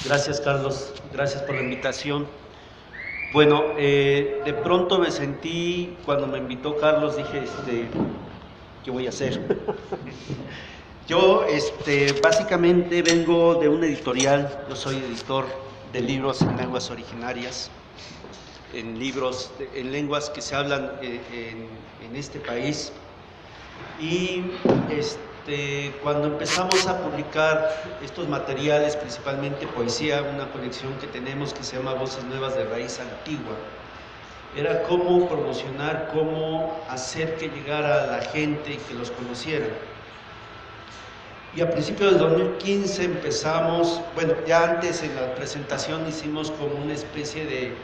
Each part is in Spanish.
Gracias, Carlos. Gracias por la invitación. Bueno, de pronto me sentí, cuando me invitó Carlos, dije, ¿qué voy a hacer? Yo, básicamente vengo de una editorial. Yo soy editor de libros en lenguas originarias, en libros, en lenguas que se hablan en este país. Y cuando empezamos a publicar estos materiales, principalmente poesía, una colección que tenemos que se llama Voces Nuevas de Raíz Antigua, era cómo promocionar, cómo hacer que llegara a la gente y que los conociera. Y a principios del 2015 empezamos, bueno, ya antes en la presentación hicimos como una especie de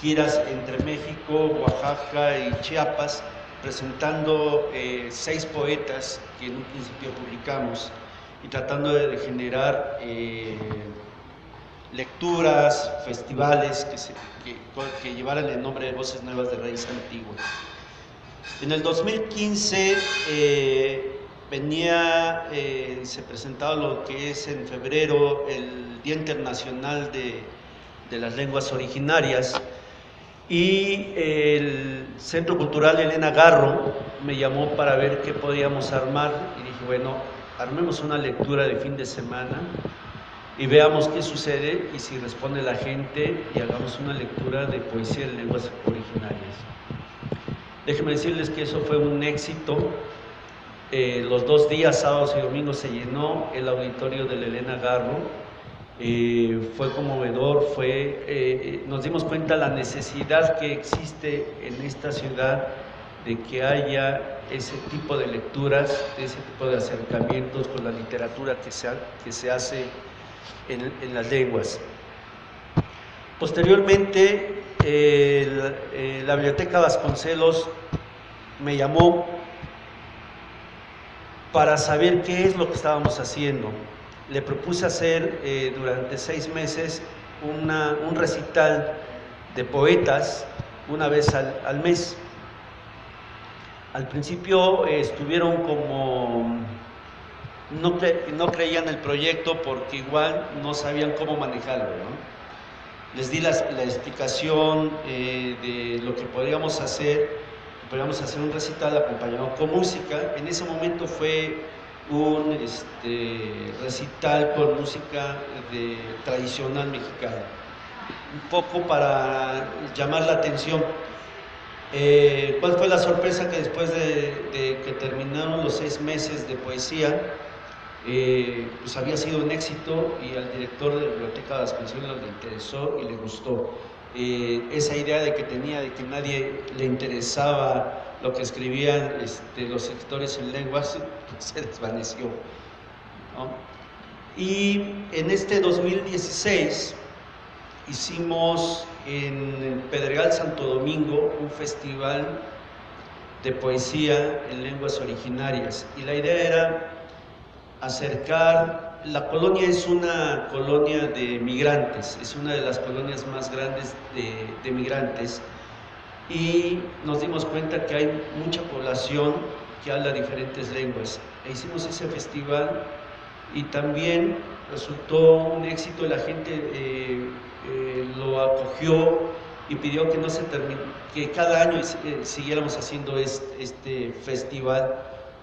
giras entre México, Oaxaca y Chiapas, presentando 6 poetas que en un principio publicamos y tratando de generar lecturas, festivales que llevaran el nombre de Voces Nuevas de Raíz Antigua. En el 2015 se presentaba lo que es en febrero el Día Internacional de las Lenguas Originarias, y el Centro Cultural Elena Garro me llamó para ver qué podíamos armar, y dije, bueno, armemos una lectura de fin de semana y veamos qué sucede y si responde la gente, y hagamos una lectura de poesía en lenguas originarias. Déjenme decirles que eso fue un éxito. Los 2 días, sábados y domingos, se llenó el auditorio de la Elena Garro. Fue conmovedor, nos dimos cuenta de la necesidad que existe en esta ciudad de que haya ese tipo de lecturas, ese tipo de acercamientos con la literatura que se hace en las lenguas. Posteriormente, la Biblioteca Vasconcelos me llamó para saber qué es lo que estábamos haciendo. Le propuse hacer durante 6 meses un recital de poetas una vez al mes. Al principio estuvieron como no creían el proyecto porque igual no sabían cómo manejarlo, ¿no? Les di la explicación de lo que podríamos hacer. Podríamos hacer un recital acompañado con música. En ese momento fue un recital con música tradicional mexicana, un poco para llamar la atención. ¿Cuál fue la sorpresa? Que después de que terminaron los 6 meses de poesía, pues había sido un éxito, y al director de la Biblioteca de Vasconcelos le interesó y le gustó. Esa idea de que tenía de que nadie le interesaba lo que escribían los escritores en lenguas se desvaneció, ¿no? Y en este 2016 hicimos en Pedregal, Santo Domingo, un festival de poesía en lenguas originarias, y la idea era acercar. La colonia es una colonia de migrantes, es una de las colonias más grandes de migrantes, y nos dimos cuenta que hay mucha población que habla diferentes lenguas. E hicimos ese festival y también resultó un éxito. La gente lo acogió y pidió que no se termine, que cada año siguiéramos haciendo este festival.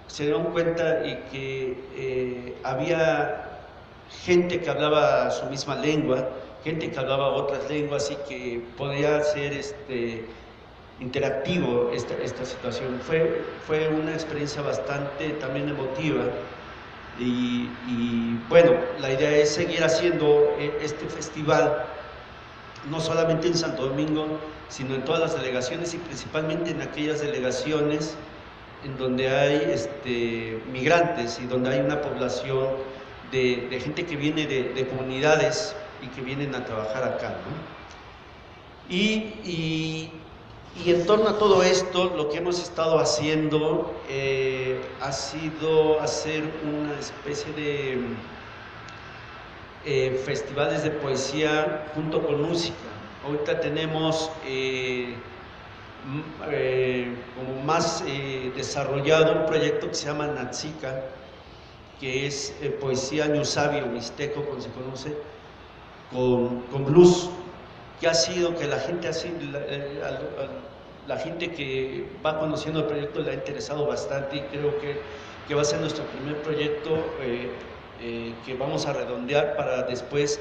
Se dieron cuenta y que había gente que hablaba su misma lengua, gente que hablaba otras lenguas, y que podía ser interactivo esta situación. Fue una experiencia bastante también emotiva, y bueno, la idea es seguir haciendo este festival, no solamente en Santo Domingo, sino en todas las delegaciones, y principalmente en aquellas delegaciones en donde hay migrantes y donde hay una población de gente que viene de comunidades y que vienen a trabajar acá, ¿no? Y en torno a todo esto, lo que hemos estado haciendo ha sido hacer una especie de festivales de poesía junto con música. Ahorita tenemos como más desarrollado un proyecto que se llama Natzica, que es poesía ñusabi o mixteco, como se conoce, con blues, que ha sido que la gente, la gente que va conociendo el proyecto le ha interesado bastante, y creo que va a ser nuestro primer proyecto que vamos a redondear para después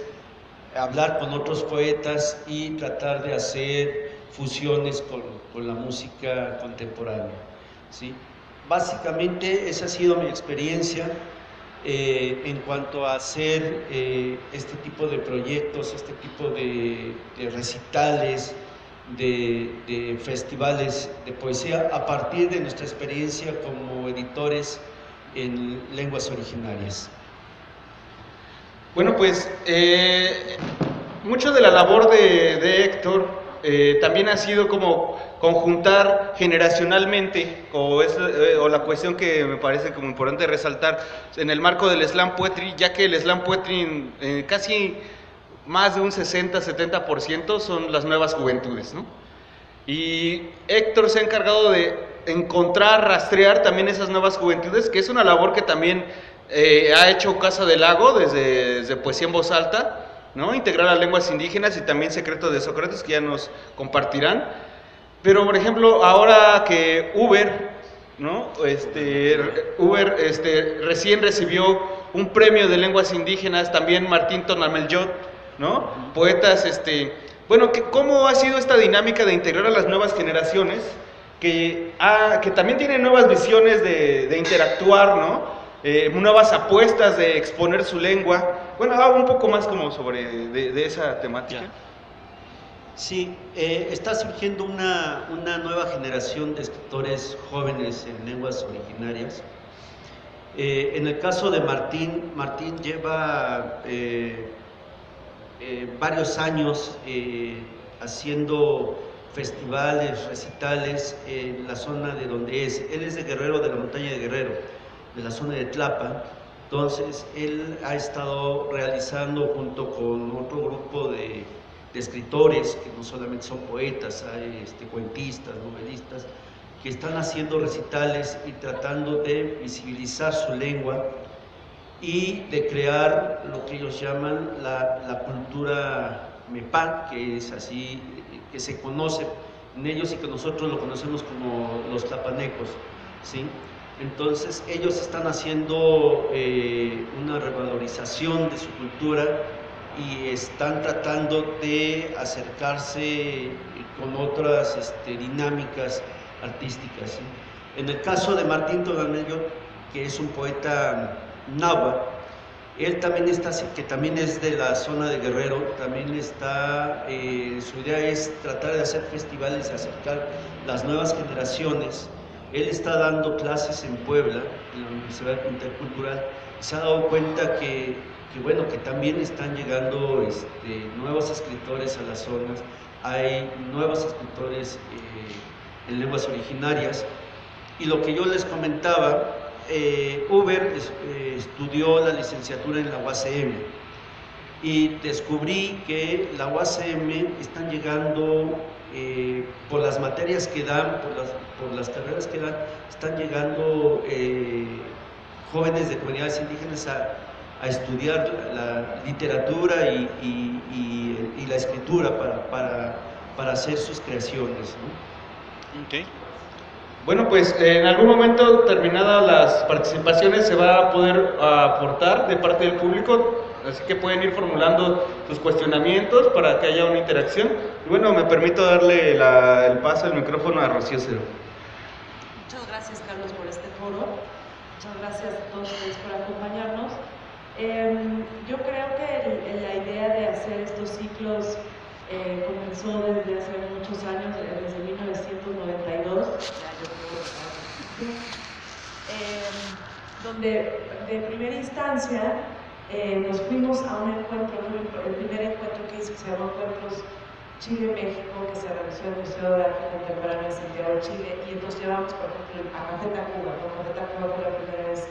hablar con otros poetas y tratar de hacer fusiones con la música contemporánea, ¿sí? Básicamente esa ha sido mi experiencia en cuanto a hacer este tipo de proyectos, este tipo de recitales, de festivales de poesía a partir de nuestra experiencia como editores en lenguas originarias. Bueno, pues mucho de la labor de Héctor también ha sido como conjuntar generacionalmente, o la cuestión que me parece como importante resaltar en el marco del slam poetry, ya que el slam poetry casi más de un 60-70% son las nuevas juventudes, ¿no? Y Héctor se ha encargado de encontrar, rastrear también esas nuevas juventudes, que es una labor que también ha hecho Casa del Lago desde Poesía en Voz Alta, ¿no? Integrar las lenguas indígenas, y también Secretos de Sócrates, que ya nos compartirán. Pero, por ejemplo, ahora que Uber, ¿no? Uber recién recibió un premio de lenguas indígenas, también Martín Tonameljot, ¿no? Poetas, bueno, ¿cómo ha sido esta dinámica de integrar a las nuevas generaciones que también tienen nuevas visiones de interactuar, ¿no? Nuevas apuestas de exponer su lengua? Bueno, un poco más como sobre de esa temática. Ya. Sí, está surgiendo una nueva generación de escritores jóvenes en lenguas originarias. En el caso de Martín lleva varios años haciendo festivales, recitales en la zona de donde es. Él es de Guerrero, de la montaña de Guerrero, de la zona de Tlapa. Entonces, él ha estado realizando junto con otro grupo de escritores, que no solamente son poetas, hay cuentistas, novelistas, que están haciendo recitales y tratando de visibilizar su lengua y de crear lo que ellos llaman la cultura Mepán, que es así, que se conoce en ellos y que nosotros lo conocemos como los tlapanecos, ¿sí? Entonces ellos están haciendo una revalorización de su cultura y están tratando de acercarse con otras dinámicas artísticas, ¿sí? En el caso de Martín Tonameljot, que es un poeta náhuatl, él también está, que también es de la zona de Guerrero, también está, su idea es tratar de hacer festivales y acercar las nuevas generaciones. Él está dando clases en Puebla, en la Universidad Intercultural, y se ha dado cuenta que bueno, que también están llegando nuevos escritores a las zonas, hay nuevos escritores en lenguas originarias, y lo que yo les comentaba, Uber estudió la licenciatura en la UACM, y descubrí que la UACM están llegando, por las materias que dan, por las carreras que dan, están llegando jóvenes de comunidades indígenas a estudiar la literatura y la escritura para hacer sus creaciones, ¿no? Okay. Bueno, pues en algún momento, terminadas las participaciones, se va a poder aportar de parte del público, así que pueden ir formulando sus cuestionamientos para que haya una interacción. Y bueno, me permito darle el paso, el micrófono a Rocío Cero. Muchas gracias, Carlos, por este foro. Muchas gracias a todos ustedes por acompañarnos. Yo creo que la idea de hacer estos ciclos comenzó desde hace muchos años, desde 1992, donde de primera instancia nos fuimos a un encuentro, el primer encuentro que hice se llamó Encuentros Chile-México, que se realizó en el Museo de Arte Contemporáneo de Santiago de Chile, y entonces llevamos, por ejemplo, a Café Tacuba, ¿no? Café Tacuba fue la primera vez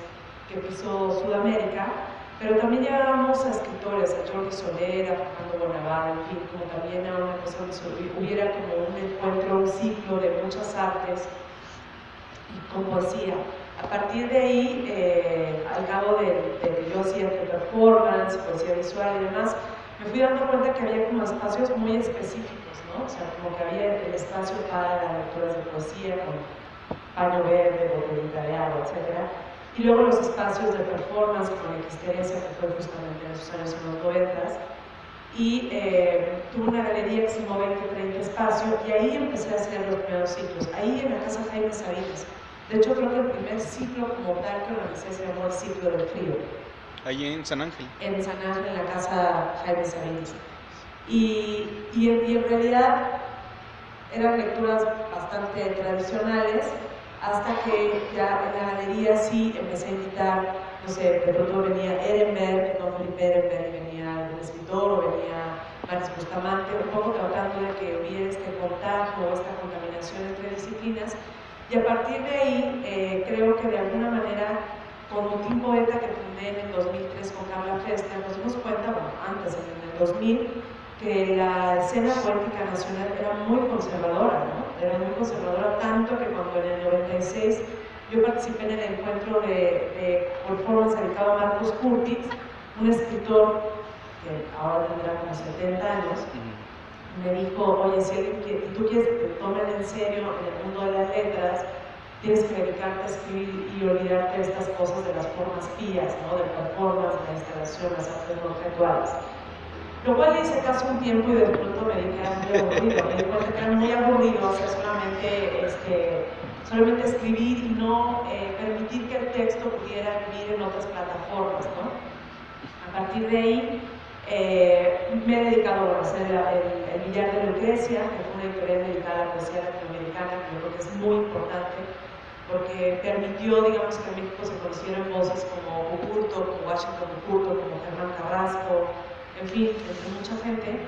que pisó Sudamérica, pero también llevábamos a escritores, a Jordi Soler, a Fernando Bonaval, en fin, como también a una cosa que hubiera como un encuentro, un ciclo de muchas artes y con poesía. A partir de ahí, al cabo de que yo hacía performance, poesía visual y demás, me fui dando cuenta que había como espacios muy específicos, ¿no? O sea, como que había el espacio para las lecturas de poesía con paño verde, botellita de agua, etc. Y luego los espacios de performance con Existencia, que fue justamente en esos años en los 90. Y tuve una galería que se llamó 20-30 Espacio, y ahí empecé a hacer los primeros ciclos, ahí en la casa Jaime Sabines. De hecho, creo que el primer ciclo como tal que organizé se llamó el Ciclo del Frío. Ahí en San Ángel. En San Ángel, en la casa Jaime Sabines. Y en realidad eran lecturas bastante tradicionales, hasta que ya en la galería sí empecé a invitar, no sé, de pronto venía Ehrenberg, no Felipe Ehrenberg, venía el escritor, o venía Maris Bustamante, un poco tratando de que hubiera este contagio, esta contaminación entre disciplinas. Y a partir de ahí, creo que de alguna manera, con un Team Poeta que fundé en el 2003 con Carla Festa, nos dimos cuenta, bueno, antes, en el 2000, que la escena poética nacional era muy conservadora, ¿no? Era muy conservadora, tanto que cuando en el 96 yo participé en el encuentro de performance dedicado a Marcos Curtis, un escritor que ahora tendrá como 70 años, me dijo, oye, si tú quieres que te tomen en serio en el mundo de las letras, tienes que dedicarte a escribir y olvidarte de estas cosas, de las formas pías, ¿no? Del performance, de la instalación, las artes no rituales. Lo cual le hice caso un tiempo y de pronto me di que era muy aburrido. Me di cuenta que era muy aburrido hacer solamente escribir y no permitir que el texto pudiera vivir en otras plataformas, ¿no? A partir de ahí me he dedicado a hacer el Billar de Lucrecia, que fue una editorial dedicada a la poesía latinoamericana, que yo creo que es muy importante, porque permitió, digamos, que en México se conocieran voces como Oculto, como Washington Oculto, como Germán Carrasco, en fin, entre mucha gente.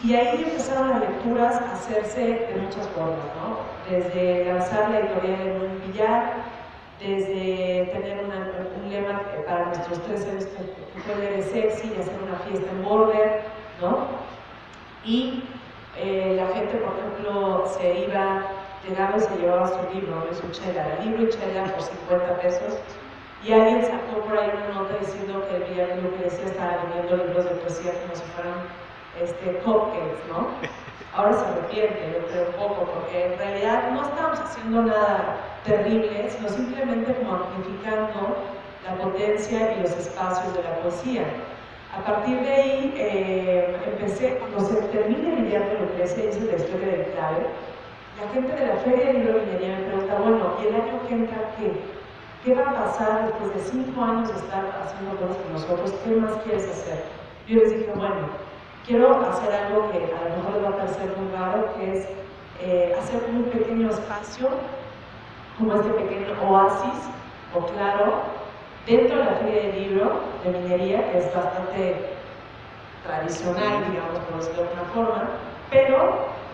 Y ahí empezaron las lecturas a hacerse de muchas formas, ¿no? Desde lanzar la editorial en un billar, desde tener un lema para nuestros 3 años que fue leer sexy y hacer una fiesta en Border, ¿no? Y la gente, por ejemplo, llegaba y se llevaba su libro, ¿no? Su chela, libro y chela por 50 pesos. Y alguien sacó por ahí una nota diciendo que el Billar de Lucrecia estaba vendiendo libros de poesía como si fueran cupcakes, ¿no? Ahora se arrepiente, yo creo, un poco, porque en realidad no estábamos haciendo nada terrible, sino simplemente como amplificando la potencia y los espacios de la poesía. A partir de ahí empecé, cuando se termina el Billar de Lucrecia, hice la historia del clave, la gente de la Feria de Libro de Minería me pregunta, bueno, ¿y el año que entra qué? ¿Qué va a pasar después de 5 años de estar haciendo cosas con nosotros? ¿Qué más quieres hacer? Yo les dije, bueno, quiero hacer algo que a lo mejor les va a parecer muy raro, que es hacer un pequeño espacio, como este pequeño oasis o claro, dentro de la Feria del Libro de Minería, que es bastante tradicional, digamos, por decirlo de alguna forma, pero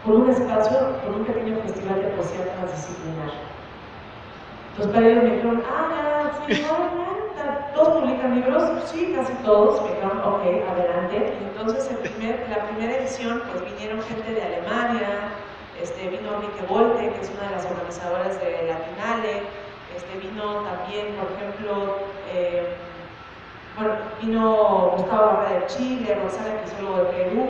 con un espacio, con un pequeño festival de poesía transdisciplinar. Los periódicos me dijeron, sí, ¿todos publican libros? Sí, casi todos. Me dijeron, ok, adelante. Y entonces la primera edición, pues vinieron gente de Alemania, vino Enrique Volte, que es una de las organizadoras de Latinale, vino también, por ejemplo, vino Gustavo Barrera de Chile, Roxana Quisolo de Perú,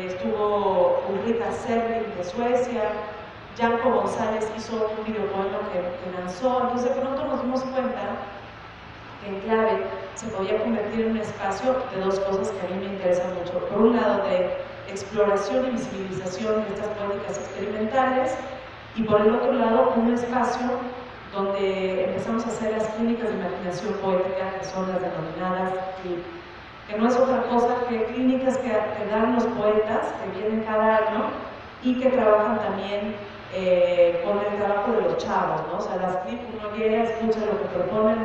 estuvo Ulrika Serling de Suecia, Janko González hizo un videopoema que lanzó. Entonces de pronto nos dimos cuenta que en clave se podía convertir en un espacio de dos cosas que a mí me interesan mucho. Por un lado, de exploración y visibilización de estas poéticas experimentales, y por el otro lado, un espacio donde empezamos a hacer las clínicas de imaginación poética, que son las denominadas CLIP, que no es otra cosa que clínicas que dan los poetas, que vienen cada año, y que trabajan también con el trabajo de los chavos, ¿no? O sea, las CLIP, uno llega, escucha lo que proponen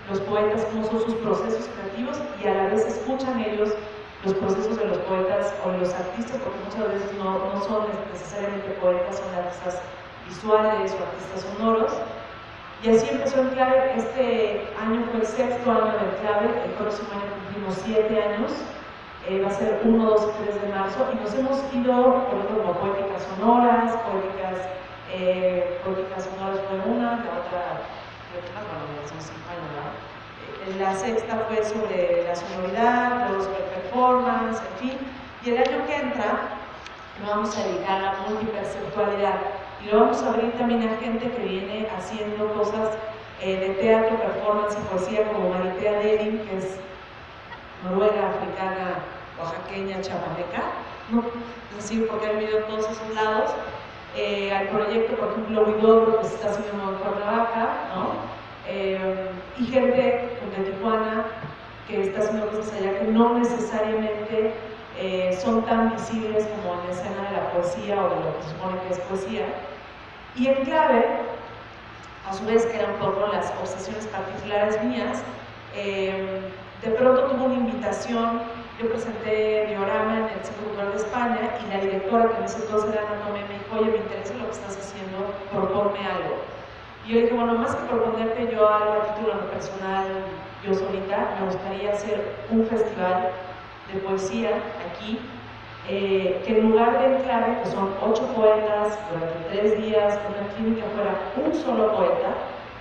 los poetas, cómo son sus procesos creativos, y a la vez escuchan ellos los procesos de los poetas o de los artistas, porque muchas veces no son necesariamente poetas, son artistas visuales o artistas sonoros. Y así empezó en clave. Este año fue el 6º año de clave, el próximo año cumplimos 7 años, va a ser 1, 2 y 3 de marzo, y nos hemos ido, por ejemplo, como poéticas sonoras, poéticas sonoras fue una, la otra, bueno, ya son 5 años, ¿verdad? La sexta fue sobre la sonoridad, luego sobre performance, en fin. Y el año que entra lo vamos a dedicar a la multiperceptualidad. Y lo vamos a abrir también a gente que viene haciendo cosas de teatro, performance y poesía, como Maritea Delin, que es noruega, africana, oaxaqueña, chapaneca, ¿no? Es decir, porque ha vivido en todos esos lados. Al proyecto, por ejemplo, Huidobro, que se está haciendo en Cuernavaca, ¿no? Y gente de Tijuana que está haciendo cosas allá que no necesariamente son tan visibles como en la escena de la poesía o de lo que se supone que es poesía. Y en clave, a su vez, que eran un poco las obsesiones particulares mías, de pronto tuvo una invitación. Yo presenté Diorama en el Centro Cultural de España y la directora, que en ese entonces era Ana Tomé, me dijo: oye, me interesa lo que estás haciendo, proponme algo. Y yo dije, bueno, más que proponerte yo algo a título personal, yo solita, me gustaría hacer un festival de poesía aquí, que en lugar de enclave, que son 8 poetas durante 3 días, una clínica, fuera un solo poeta,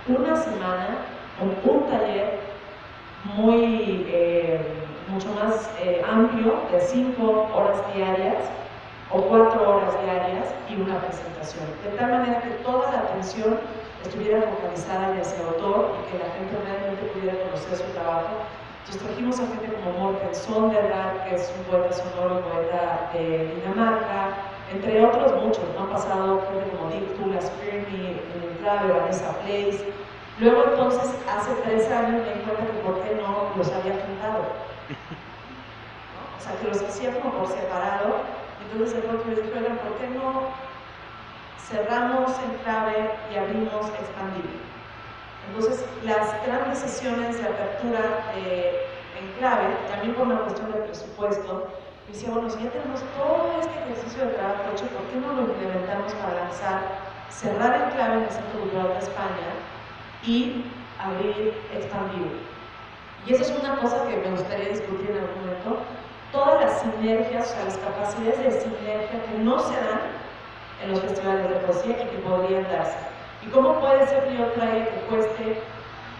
una semana, con un taller muy, mucho más amplio, de 5 horas diarias o 4 horas diarias y una presentación. De tal manera que toda la atención estuviera focalizada en ese autor y que la gente realmente pudiera conocer su trabajo. Entonces trajimos a gente como Morten Sondergaard, que es un poeta sonoro, poeta de Dinamarca, entre otros muchos, ¿no? Han pasado gente como Dick Tulas Kearney, en el clave, Vanessa Place. Luego entonces, hace 3 años me di cuenta que por qué no los había juntado, ¿no? O sea, que los hacía como por separado. Entonces de pronto me dije, oigan, ¿por qué no cerramos en clave y abrimos expandible? Entonces, las grandes sesiones de apertura en clave, también por una cuestión de presupuesto, me decía, bueno, si ya tenemos todo este ejercicio de trabajo hecho, ¿por qué no lo implementamos para lanzar, cerrar en clave en el Centro Cultural de España y abrir expandible? Y eso es una cosa que me gustaría discutir en algún momento. Todas las sinergias, o sea, las capacidades de sinergia que no se dan en los festivales de poesía y que podrían darse. ¿Y cómo puede ser que yo traiga que cueste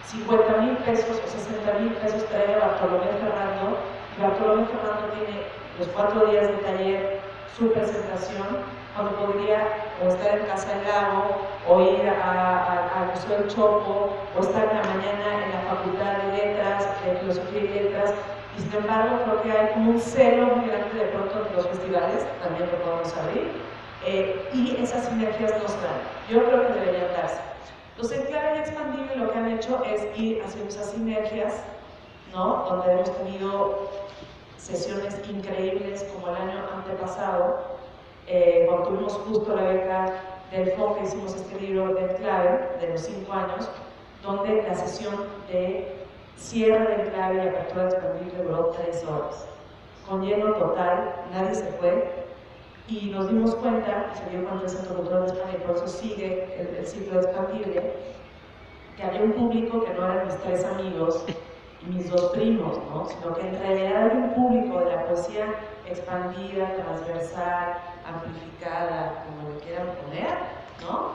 50,000 pesos o 60,000 pesos traer a Bartolomé Ferrando? Y Bartolomé Ferrando tiene los 4 días de taller, su presentación, cuando podría o estar en Casa del Lago, o ir al Museo del Chopo, o estar en la mañana en la Facultad de Letras, de Filosofía y Letras. Y sin embargo, creo que hay como un celo muy grande de pronto en los festivales, también lo podemos abrir. Y esas sinergias no se dan. Yo creo que deberían darse. Entonces, en clave y expandible lo que han hecho es ir haciendo esas sinergias, ¿no? Donde hemos tenido sesiones increíbles como el año antepasado, cuando tuvimos justo la beca del FON, que hicimos este libro de clave de los 5 años, donde la sesión de cierre de clave y apertura de expandible duró 3 horas, con lleno total, nadie se fue. Y nos dimos cuenta, y se dio cuenta el Centro Cultural de España, y por eso sigue el ciclo de expandible, que había un público que no eran mis 3 amigos y mis 2 primos, ¿no? Sino que en realidad había un público de la poesía expandida, transversal, amplificada, como le quieran poner, ¿no?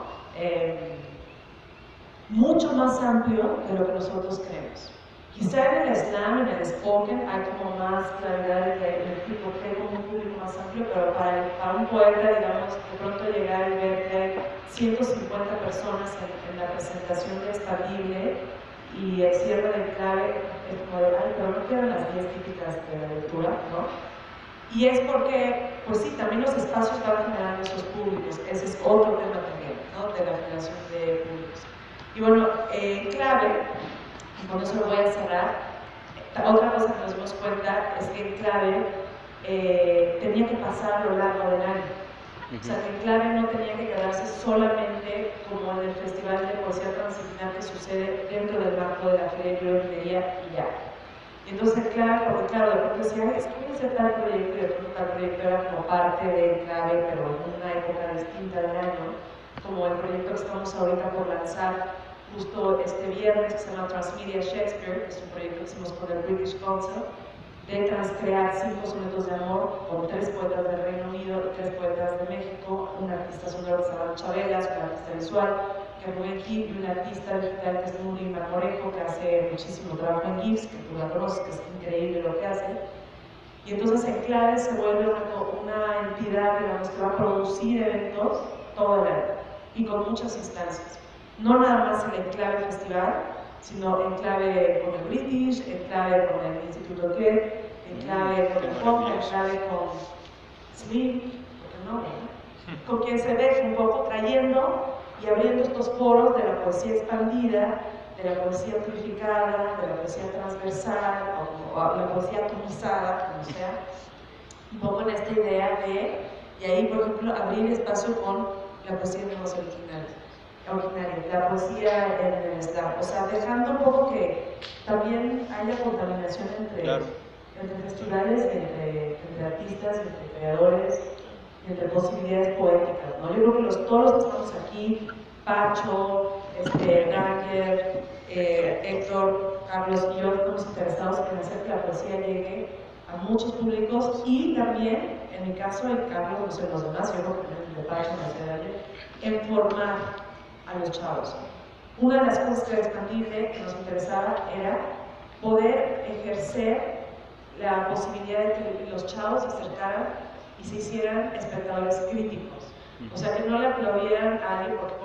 Mucho más amplio de lo que nosotros creemos. Quizá en el slam, en el spoken, hay como más claridad en el tipo que hay como un público más amplio, pero para un poeta, digamos, de pronto llegar y ver que hay 150 personas en la presentación de expandible y el cierre de clave, es como de, ay, pero no quedan las 10 típicas de la lectura, ¿no? Y es porque, pues sí, también los espacios van generando esos públicos. Ese es otro tema también, ¿no? De la generación de públicos. Y bueno, clave, y con eso lo voy a cerrar. Otra cosa que nos dimos cuenta es que en clave tenía que pasar a lo largo del año. O sea, que en clave no tenía que quedarse solamente como en el Festival de Poesía Transdisciplinar que sucede dentro del marco de la Feria de Librería y ya. Y entonces, clave, porque claro, de pronto decía, es que voy a hacer tal proyecto y de pronto tal proyecto era como parte de clave, pero en una época distinta del año, como el proyecto que estamos ahorita por lanzar justo este viernes, que se llama Transmedia Shakespeare, que es un proyecto que hicimos con el British Council, de transcrear 5 sonetos de amor con 3 poetas del Reino Unido y 3 poetas de México, un artista sonoro que se llama Chabelas, un artista visual, que Rubén Gil, y un artista digital que es Nuri Marmorejo, que hace muchísimo trabajo en GIFs, que tú la conoces, que es increíble lo que hace. Y entonces Enclave se vuelve una entidad, digamos, que va a producir eventos todo el año y con muchas instancias. No nada más el Enclave Festival, sino Enclave con el British, Enclave con el Instituto Ted, Enclave con el Pop, Enclave con Slim, porque no, con quien se deje un poco trayendo y abriendo estos foros de la poesía expandida, de la poesía amplificada, de la poesía transversal, o la poesía atomizada, como sea, un poco en esta idea de, y ahí por ejemplo abrir espacio con la poesía de los originarios, la poesía en el slam, o sea, dejando un poco que también haya contaminación entre festivales y entre artistas, entre creadores, entre posibilidades poéticas, ¿no? Yo creo que todos los que estamos aquí, Pacho, Ganger, Héctor, Carlos y yo estamos interesados en hacer que la poesía llegue a muchos públicos y también, en mi caso, en Carlos, no sé, los demás, yo creo que en el de Pacho, en formar a los chavos. Una de las cosas que era expandible, que nos interesaba, era poder ejercer la posibilidad de que los chavos se acercaran y se hicieran espectadores críticos. O sea, que no le aplaudieran a alguien porque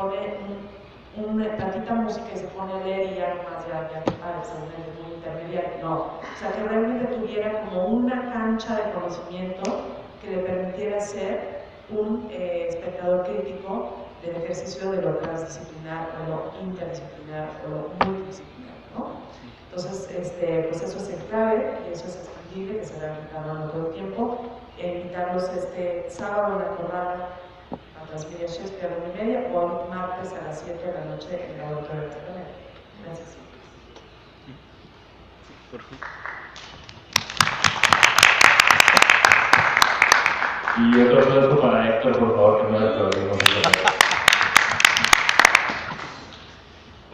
pone tantita música y se pone a leer y ya nomás ya es muy intermediario. No, o sea, que realmente tuviera como una cancha de conocimiento que le permitiera ser un espectador crítico del ejercicio de lo transdisciplinar o lo interdisciplinar o lo multidisciplinar, ¿no? Entonces, pues eso es el clave y eso es expandible, que se va reclamando todo el tiempo. Invitarlos este sábado en la jornada a transmitir Shakespeare a la 1:30 o martes a las 7 de la noche en la auditorio de Internet. Gracias. Y otro aplauso para Héctor, por favor, que no le aplaudimos.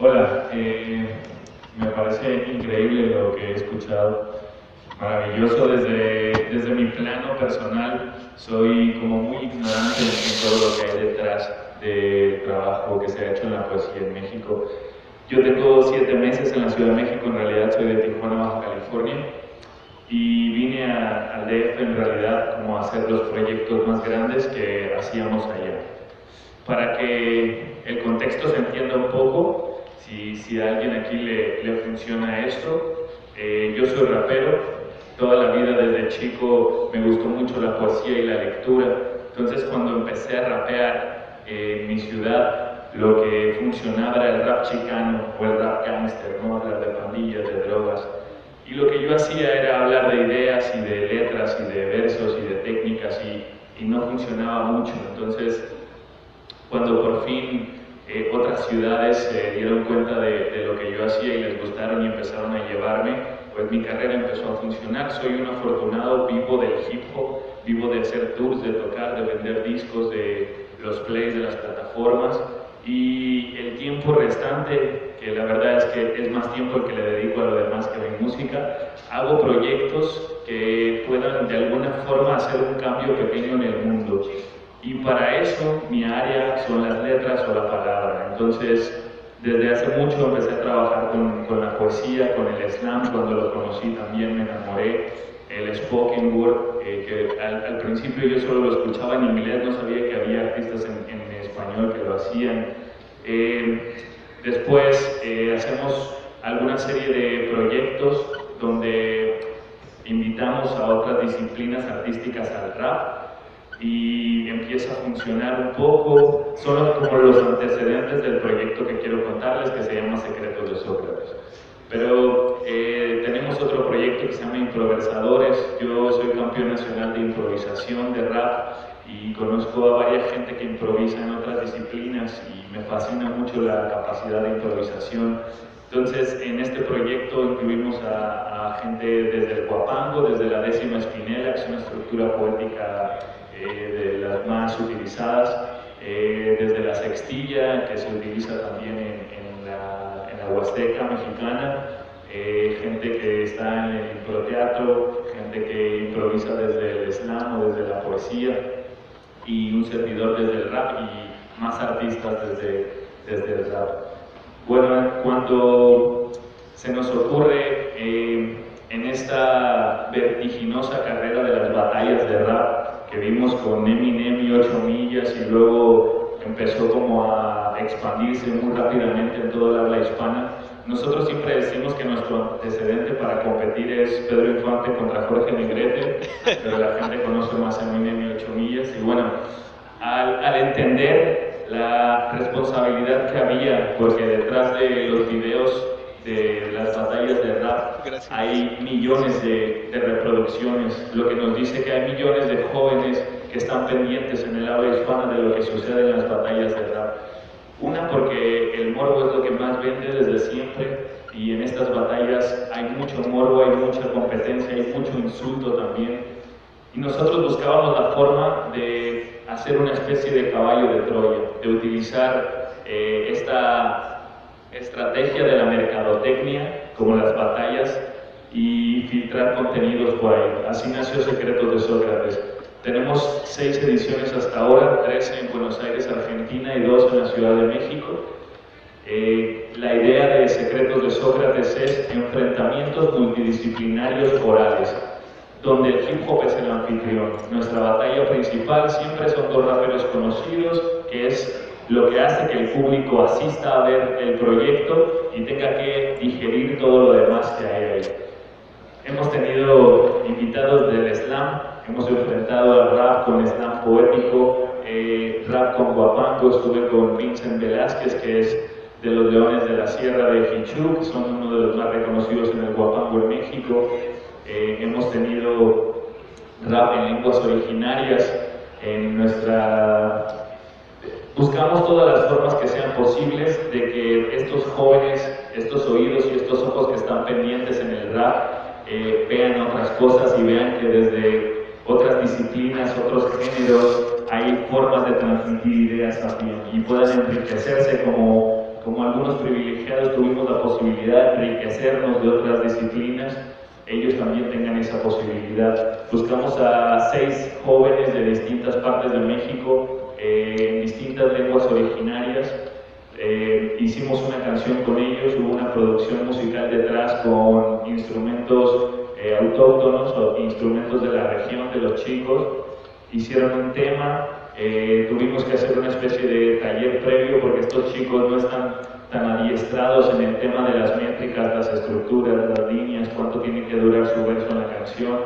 Hola, me parece increíble lo que he escuchado, maravilloso. Desde mi plano personal soy como muy ignorante en todo lo que hay detrás del trabajo que se ha hecho en la poesía en México. Yo tengo 7 meses en la Ciudad de México, en realidad soy de Tijuana, Baja California, y vine al DF en realidad como a hacer los proyectos más grandes que hacíamos allá. Para que el contexto se entienda un poco, si a alguien aquí le funciona esto, yo soy rapero, toda la vida desde chico me gustó mucho la poesía y la lectura, entonces cuando empecé a rapear en mi ciudad, lo que funcionaba era el rap chicano o el rap gangster, ¿no? Hablar de pandillas, de drogas. Y lo que yo hacía era hablar de ideas y de letras y de versos y de técnicas y no funcionaba mucho. Entonces, cuando por fin otras ciudades se dieron cuenta de lo que yo hacía y les gustaron y empezaron a llevarme, pues mi carrera empezó a funcionar. Soy un afortunado, vivo del hip hop, vivo de hacer tours, de tocar, de vender discos, de los plays de las plataformas. Y el tiempo restante, que la verdad es que es más tiempo el que le dedico a lo demás que a mi música, hago proyectos que puedan de alguna forma hacer un cambio pequeño en el mundo. Y para eso mi área son las letras o la palabra. Entonces, desde hace mucho empecé a trabajar con la poesía, con el slam. Cuando lo conocí también me enamoré. El spoken word, que al principio yo solo lo escuchaba en inglés, no sabía que había artistas en español que lo hacían. Después hacemos alguna serie de proyectos donde invitamos a otras disciplinas artísticas al rap y empieza a funcionar un poco. Son como los antecedentes del proyecto que quiero contarles, que se llama Secretos de Sócrates. Pero tenemos otro proyecto que se llama Improversadores. Yo soy campeón nacional de improvisación de rap y conozco a varias gente que improvisa en otras disciplinas y me fascina mucho la capacidad de improvisación. Entonces, en este proyecto incluimos a gente desde el Huapango, desde la 10ª Espinela, que es una estructura poética de las más utilizadas, desde la Sextilla, que se utiliza también en la Huasteca mexicana, gente que está en el improteatro, gente que improvisa desde el slam o desde la poesía, y un servidor desde el rap y más artistas desde desde el rap. Bueno, cuando se nos ocurre en esta vertiginosa carrera de las batallas de rap que vimos con Eminem y 8 millas y luego empezó como a expandirse muy rápidamente en toda la habla hispana, nosotros siempre decimos que nuestro antecedente para competir es Pedro Infante contra Jorge Negrete, pero la gente conoce más a Eminem y 8 millas. Y bueno, al entender la responsabilidad que había, porque detrás de los videos de las batallas de rap hay millones de reproducciones, lo que nos dice que hay millones de jóvenes que están pendientes en el habla hispana de lo que sucede en las batallas de rap. Una, porque el morbo es lo que más vende desde siempre, y en estas batallas hay mucho morbo, hay mucha competencia, hay mucho insulto también. Y nosotros buscábamos la forma de hacer una especie de caballo de Troya, de utilizar esta estrategia de la mercadotecnia, como las batallas, y filtrar contenidos por ahí. Así nació Secretos de Sócrates. Tenemos 6 ediciones hasta ahora, 3 en Buenos Aires, Argentina, y 2 en la Ciudad de México. La idea de Secretos de Sócrates es enfrentamientos multidisciplinarios orales, donde el hip hop es el anfitrión. Nuestra batalla principal siempre son 2 raperos conocidos, que es lo que hace que el público asista a ver el proyecto y tenga que digerir todo lo demás que hay ahí. Hemos tenido invitados del slam, hemos enfrentado al rap con slam poético, rap con guapango. Estuve con Vincent Velázquez, que es de los Leones de la Sierra de Jichú, que son uno de los más reconocidos en el guapango en México. Hemos tenido rap en lenguas originarias. Buscamos todas las formas que sean posibles de que estos jóvenes, estos oídos y estos ojos que están pendientes en el rap vean otras cosas y vean que desde otras disciplinas, otros géneros, hay formas de transmitir ideas también y puedan enriquecerse como algunos privilegiados tuvimos la posibilidad de enriquecernos de otras disciplinas. Ellos también tengan esa posibilidad. Buscamos a 6 jóvenes de distintas partes de México, en distintas lenguas originarias. Hicimos una canción con ellos, hubo una producción musical detrás con instrumentos autóctonos o instrumentos de la región de los chicos. Hicieron un tema, tuvimos que hacer una especie de taller previo porque estos chicos no están tan adiestrados en el tema de las métricas, las estructuras, las líneas, cuánto tiene que durar su verso en la canción.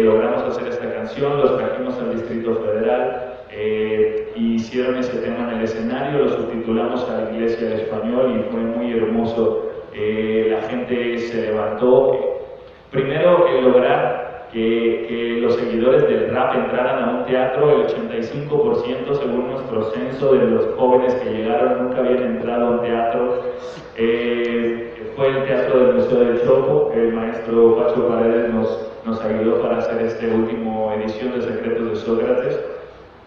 Logramos hacer esta canción, los trajimos al Distrito Federal, hicieron ese tema en el escenario, lo subtitulamos a la Iglesia del Español y fue muy hermoso. La gente se levantó. Primero, lograr que los seguidores del rap entraran a un teatro, el 85% según nuestro censo de los jóvenes que llegaron nunca habían entrado a un teatro. Fue el Teatro del Museo del Chopo, el maestro Pacho Paredes nos ayudó para hacer esta última edición de Secretos de Sócrates.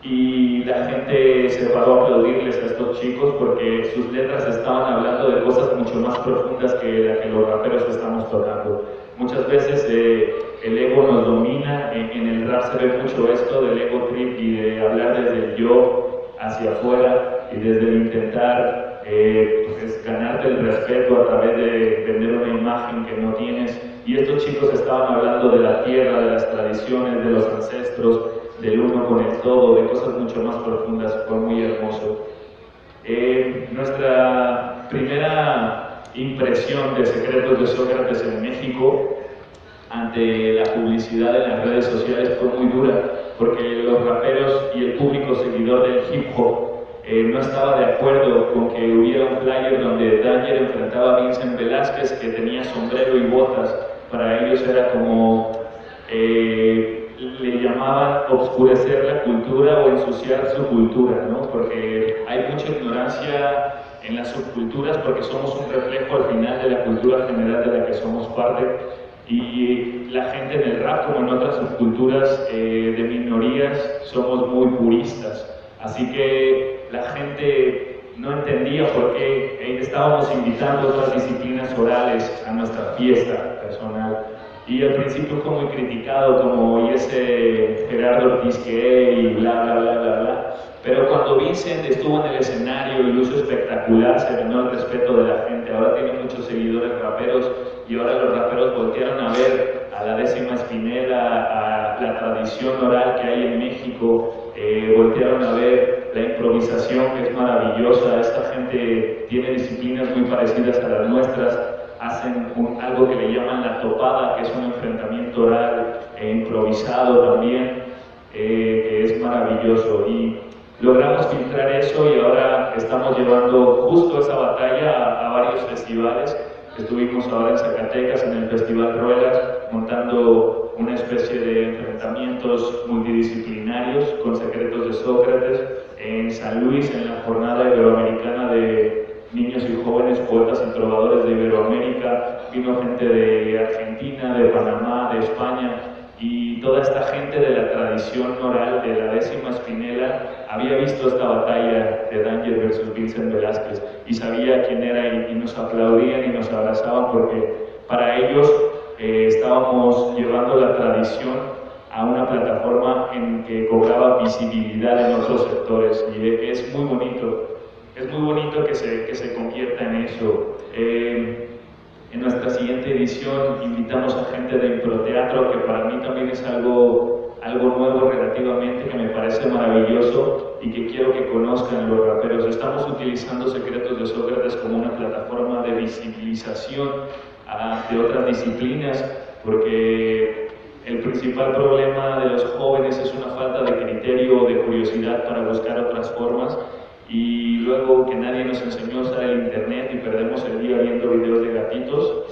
Y la gente se paró a aplaudirles a estos chicos porque sus letras estaban hablando de cosas mucho más profundas que la que los raperos estamos tocando. Muchas veces el ego nos domina, en el rap se ve mucho esto del ego trip y de hablar desde el yo hacia afuera y desde el intentar ganarte el respeto a través de vender una imagen que no tienes. Y estos chicos estaban hablando de la tierra, de las tradiciones, de los ancestros, del uno con el todo, de cosas mucho más profundas. Fue muy hermoso. Nuestra primera impresión de Secretos de Sócrates en México ante la publicidad en las redes sociales fue muy dura, porque los raperos y el público seguidor del hip hop no estaba de acuerdo con que hubiera un flyer donde Danger enfrentaba a Vincent Velázquez, que tenía sombrero y botas. Para ellos era como le llamaban obscurecer la cultura o ensuciar su cultura, ¿no? Porque hay mucha ignorancia en las subculturas porque somos un reflejo al final de la cultura general de la que somos parte, y la gente en el rap como en otras subculturas de minorías somos muy puristas, así que la gente no entendía por qué estábamos invitando otras disciplinas orales a nuestra fiesta personal. Y al principio fue muy criticado como, y ese Gerardo Ortiz que y bla bla bla bla bla, Pero cuando Vincent estuvo en el escenario y lo hizo espectacular, se ganó el respeto de la gente. Ahora tiene muchos seguidores raperos y ahora los raperos voltearon a ver a la Décima Espinela, a la tradición oral que hay en México, voltearon a ver la improvisación, que es maravillosa. Esta gente tiene disciplinas muy parecidas a las nuestras, hacen algo que le llaman la topada, que es un enfrentamiento oral e improvisado también, que es maravilloso. Y logramos filtrar eso y ahora estamos llevando justo esa batalla a varios festivales. Estuvimos ahora en Zacatecas, en el Festival Ruelas, montando una especie de enfrentamientos multidisciplinarios con Secretos de Sócrates. En San Luis, en la Jornada Iberoamericana de Niños y Jóvenes Poetas y Trovadores de Iberoamérica, vino gente de Argentina, de Panamá, de España, y toda esta gente de la tradición oral de la Décima Espinela había visto esta batalla de Danger versus Vincent Velázquez y sabía quién era y nos aplaudían y nos abrazaban porque para ellos estábamos llevando la tradición a una plataforma en que cobraba visibilidad en otros sectores y es muy bonito que se convierta en eso. En nuestra siguiente edición invitamos a gente de improteatro, que para mí también es algo nuevo relativamente, que me parece maravilloso y que quiero que conozcan los raperos. Estamos utilizando Secretos de Sócrates como una plataforma de visibilización de otras disciplinas, porque el principal problema de los jóvenes es una falta de criterio o de curiosidad para buscar otras formas, y luego que nadie nos enseñó a usar el internet y perdemos el día viendo videos de gatitos.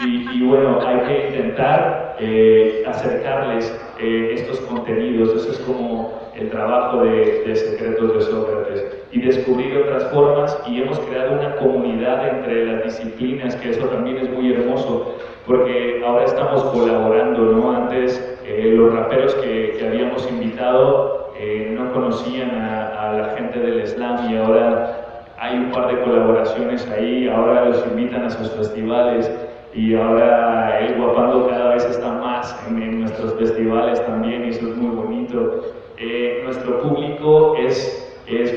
Y bueno, hay que intentar acercarles estos contenidos. Eso es como el trabajo de Secretos de Sócrates, y descubrir otras formas, y hemos creado una comunidad entre las disciplinas, que eso también es muy hermoso, porque ahora estamos colaborando, ¿no? Antes los raperos que habíamos invitado no conocían a la gente del slam, y ahora hay un par de colaboraciones ahí. Ahora los invitan a sus festivales, y ahora el Guapando cada vez está más en nuestros festivales también, y eso es muy bonito. Nuestro público es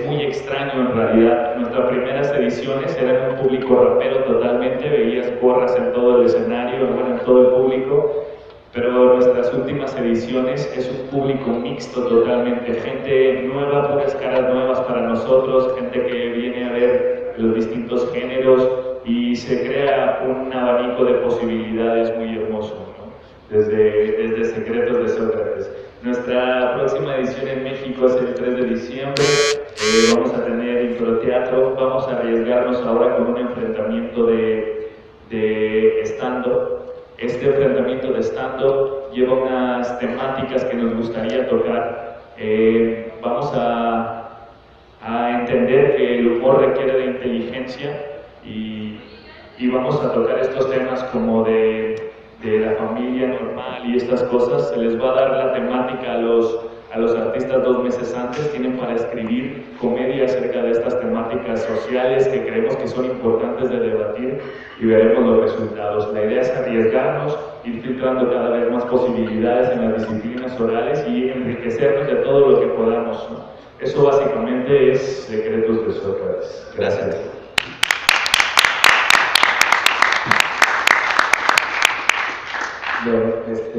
muy extraño en realidad. Nuestras primeras ediciones eran un público rapero totalmente, veías gorras en todo el escenario, bueno, en todo el público. Pero nuestras últimas ediciones es un público mixto totalmente, gente nueva, puras caras nuevas para nosotros, gente que viene a ver los distintos géneros, y se crea un abanico de posibilidades muy hermoso, ¿no? Desde Secretos de Sócrates. Nuestra próxima edición en México es el 3 de diciembre, vamos a tener improteatro, vamos a arriesgarnos ahora con un enfrentamiento de stand-up. Este enfrentamiento de stand-up lleva unas temáticas que nos gustaría tocar. Vamos a entender que el humor requiere de inteligencia, y vamos a tocar estos temas como de la familia normal y estas cosas. Se les va a dar la temática a los artistas 2 meses antes. Tienen para escribir comedia acerca de estas temáticas sociales que creemos que son importantes de debatir, y veremos los resultados. La idea es arriesgarnos, ir filtrando cada vez más posibilidades en las disciplinas orales y enriquecernos de todo lo que podamos, ¿no? Eso básicamente es Secretos de Sócrates. Gracias.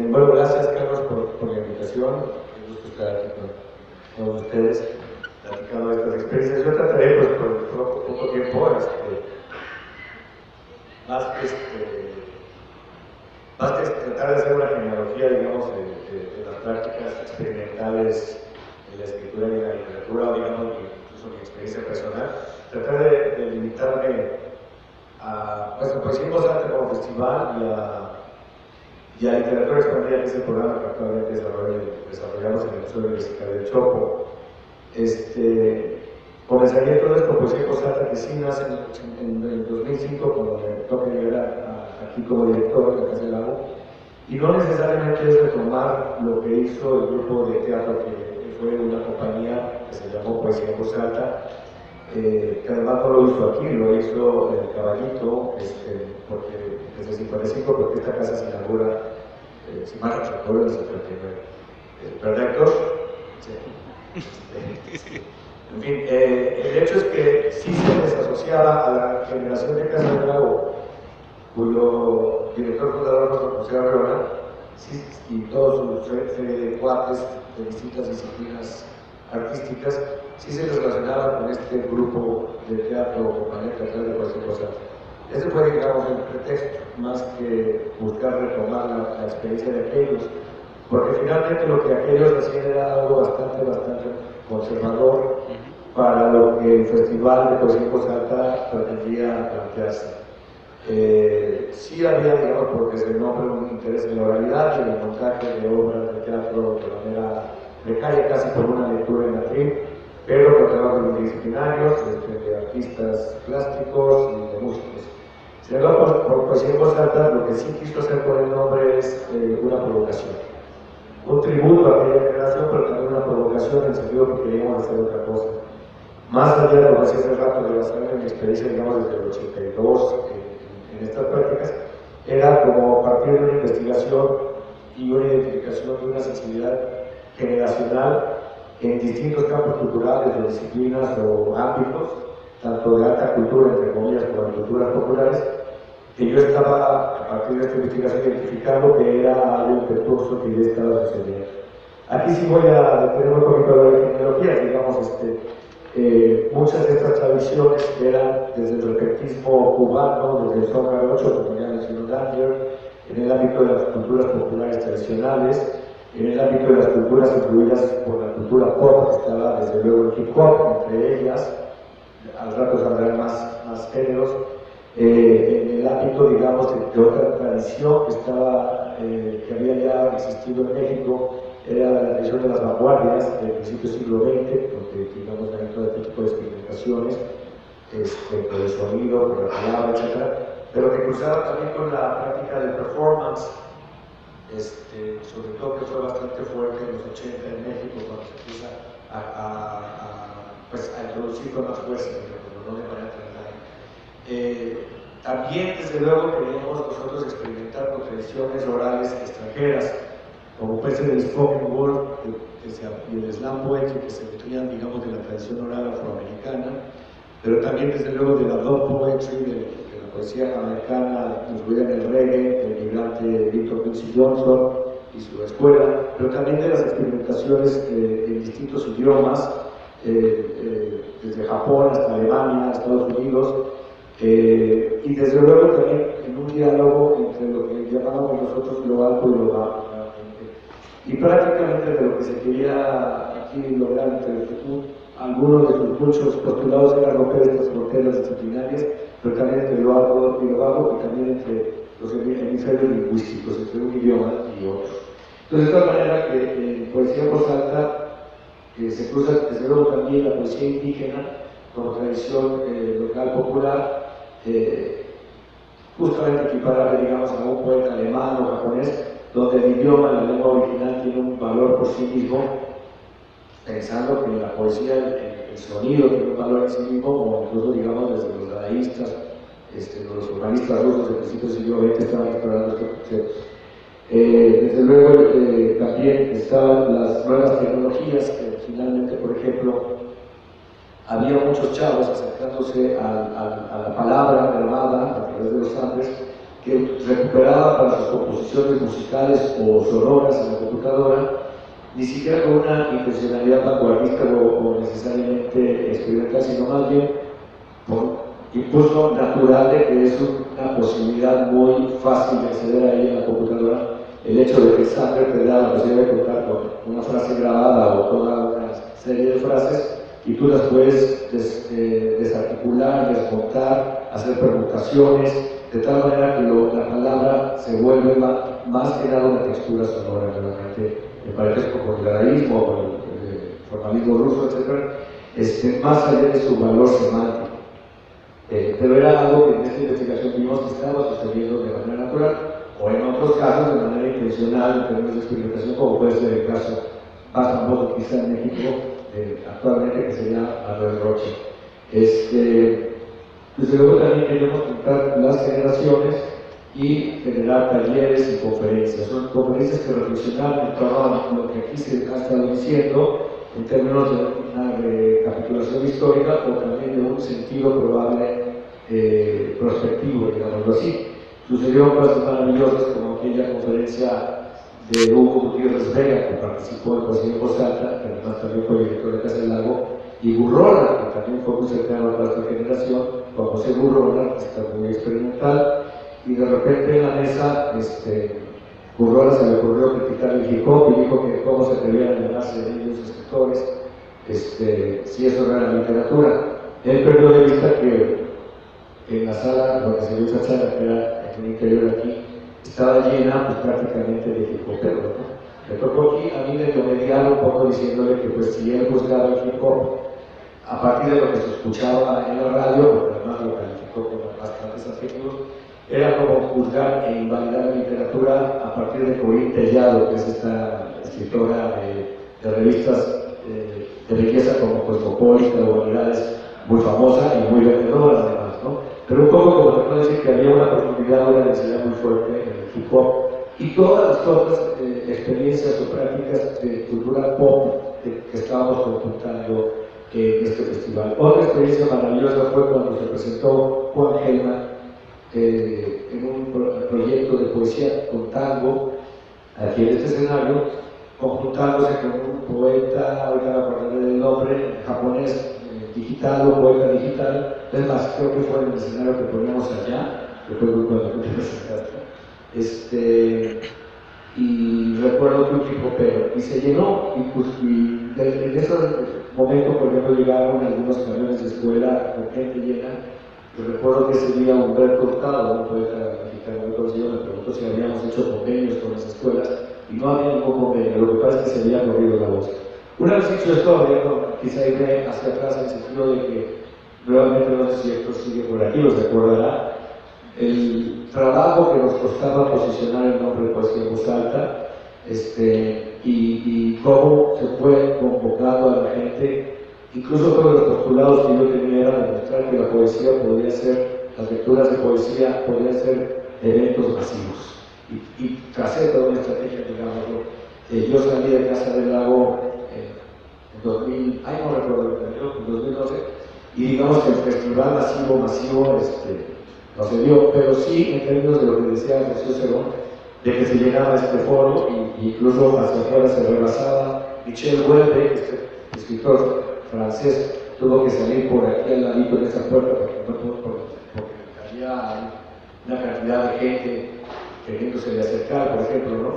Bueno, gracias Carlos por la invitación. Me gusta estar aquí con todos ustedes platicando de estas experiencias. Yo trataré, pues, por poco tiempo, más que tratar de hacer una genealogía, digamos, de las prácticas experimentales en la escritura y en la literatura, o digamos, incluso mi experiencia personal, tratar de limitarme a, pues, Poesía en Voz Alta como festival y a Literatura Expandida, que es el programa que actualmente desarrollamos en el Museo Universitario de Chopo. Comenzaría todo esto, Poesía en Voz Alta, que sí nace en el 2005, cuando me toca llegar aquí como director de la Casa del Lago, y no necesariamente es retomar lo que hizo el grupo de teatro, que fue una compañía que se llamó Poesía en Voz Alta, que además no lo hizo aquí, lo hizo el Caballito, porque desde el 55, porque esta casa se inaugura, si mal recuerdo, en el 79. Pero Héctor Sí. En fin, el hecho es que sí se desasociaba a la generación de Casa del Lago, cuyo director fundador fue José Arreola, sí, y todos su serie de cuates de distintas disciplinas artísticas, sí se relacionaba con este grupo de teatro o compañía teatral de cualquier cosa. Ese fue, digamos, el pretexto, más que buscar retomar la experiencia de aquellos, porque finalmente lo que aquellos hacían era algo bastante conservador para lo que el Festival de Poesía en Voz Alta pretendía plantearse. Sí había, digamos, porque se nombra un interés en la oralidad y en el montaje de obras de teatro de manera precaria, casi por una lectura en latín, pero con trabajos multidisciplinarios, de artistas plásticos y de músicos. Sin embargo, por Poesía en Voz Alta, lo que sí quiso hacer con el nombre es una provocación. Un tributo a aquella generación, pero también una provocación en el sentido que queríamos hacer otra cosa. Más allá de lo que hacía hace rato, de basarme en mi experiencia, digamos, desde el 82 en estas prácticas, era como partir de una investigación y una identificación de una sensibilidad generacional en distintos campos culturales o disciplinas o ámbitos, tanto de alta cultura, entre comillas, como de culturas populares, que yo estaba, a partir de esta investigación, identificando que era algo impetuoso que ya estaba sucediendo. Aquí sí voy a detenerme un poquito de la genealogía, digamos, muchas de estas tradiciones eran desde el repentismo cubano, desde el son jarocho, como ya mencionó Daniel, en el ámbito de las culturas populares tradicionales, en el ámbito de las culturas influidas por la cultura pop, que estaba desde luego el hip hop, entre ellas, al rato saldrán más géneros, en el ámbito, digamos, de otra tradición que había ya existido en México, era la tradición de las vanguardias del principio del siglo XX, donde, digamos, hay todo este tipo de experimentaciones, por el sonido, por la palabra, etc., pero que cruzaba también con la práctica del performance, sobre todo que fue bastante fuerte en los 80 en México, cuando se empieza a introducir con más fuerza, pero no de manera tan también, desde luego, queríamos nosotros experimentar con tradiciones orales extranjeras, como puede ser el spoken word y el slam poetry, que se nutrían, digamos, de la tradición oral afroamericana, pero también, desde luego, de la dub poetry, de la poesía americana, incluida en el reggae, del migrante Victor Quincy Johnson y su escuela, pero también de las experimentaciones en distintos idiomas, desde Japón hasta Alemania, Estados Unidos, y desde luego también en un diálogo entre lo que llamábamos nosotros lo alto y lo bajo. Y prácticamente de lo que se quería aquí lograr entre algunos de sus muchos postulados era romper estas fronteras disciplinarias, pero también entre lo alto y lo bajo, y también entre los hemisferios lingüísticos, entre un idioma y otro. Entonces, de tal manera que en Poesía en Voz Alta se cruza desde luego también la poesía indígena como tradición local popular, justamente equiparable, digamos, a un poeta alemán o japonés, donde el idioma, la lengua original, tiene un valor por sí mismo, pensando que en la poesía el sonido tiene un valor en sí mismo, como incluso, digamos, desde los dadaístas, los humanistas rusos del principio del siglo XX estaban explorando este concepto. Desde luego, también estaban las nuevas tecnologías, que finalmente, por ejemplo, había muchos chavos acercándose a la palabra grabada a través de los Andes, que recuperaban para sus composiciones musicales o sonoras en la computadora, ni siquiera con una intencionalidad vanguardista o necesariamente experimental, sino más bien por impulso natural de que es una posibilidad muy fácil de acceder a ella en la computadora, el hecho de que Sander te da la posibilidad de contar con una frase grabada o toda una serie de frases, y tú las puedes desarticular, desmontar, hacer permutaciones, de tal manera que la palabra se vuelve más que nada una textura sonora, realmente, me parece con el dadaísmo o con el formalismo ruso, etc., más allá de su valor semántico. Pero era algo que en esta investigación vimos que estaba sucediendo de manera natural, o en otros casos de manera intencional, en términos de experimentación, como puede ser el caso más famoso quizá en México, actualmente, que sería Manuel Roche. Desde luego también queremos juntar las generaciones y generar talleres y conferencias. Son conferencias que reflexionan en torno a lo que aquí se ha estado diciendo, en términos de una recapitulación histórica o también de un sentido probable prospectivo, digámoslo así. Sucedieron cosas maravillosas como aquella conferencia de Hugo Gutiérrez Vega, que participó en Poesía en Voz Alta, que además también fue director de Casa del Lago, y Gurrola, que también fue muy cercano a nuestra generación, Juan José Gurrola, que está muy experimental, y de repente en la mesa, Gurrola se le ocurrió criticar el hip hop y dijo que cómo se debían llamarse de ellos escritores, si eso no era literatura. Él perdió de vista que en la sala donde se dio esa charla, que era en el interior aquí, estaba llena pues, prácticamente de hip hoperos, ¿no? Me tocó aquí a mí medio mediar un poco diciéndole que pues si él buscaba el hip hop a partir de lo que se escuchaba en la radio, porque además lo calificó con bastantes adjetivos, era como juzgar e invalidar la literatura a partir de Corinne Tellado, que es esta escritora de revistas de belleza como Cosmopolita o Humanidades, muy famosa y muy vendedora además, ¿no? Pero un poco como se puede decir que había una profundidad, una densidad muy fuerte en el hip hop y todas las otras experiencias o prácticas de cultura pop que estábamos conjuntando en este festival. Otra experiencia maravillosa fue cuando se presentó Juan Gelman en un proyecto de poesía con tango aquí en este escenario, conjuntándose con un poeta, ahorita me acordaré del nombre, japonés, digital o poeta digital. Es más, creo que fue en el escenario que poníamos allá, que fue cuando tú te presentaste. Y recuerdo que un hip-hopero, y se llenó, y en ese momento, por ejemplo, llegaron algunos camiones de escuela con gente llena. Yo recuerdo que ese día Humberto Hurtado, un poeta mexicano muy conocido, me preguntó si habíamos hecho convenios con las escuelas, y no había ningún convenio, lo que pasa es que se había corrido la voz. Una vez dicho esto, quizá iré hacia atrás en el sentido de que nuevamente no sé si esto sigue por aquí, os recordará el trabajo que nos costaba posicionar el nombre de Poesía en Voz Alta, y cómo se fue convocando a la gente. Incluso todos los postulados que yo tenía era demostrar que la poesía podía ser, las lecturas de poesía podían ser eventos masivos. Y tracé toda una estrategia, digámoslo. Yo salí de Casa del Lago en 2000, no recuerdo el año, en 2012, y digamos que el festival masivo no se dio, pero sí en términos de lo que decía Jesús Cerón, de que se llenaba este foro, y incluso hacia afuera se rebasaba. Michel Houellebecq, escritor francés, tuvo que salir por aquí al ladito de esa puerta porque había una cantidad de gente queriéndose de acercar, por ejemplo, ¿no?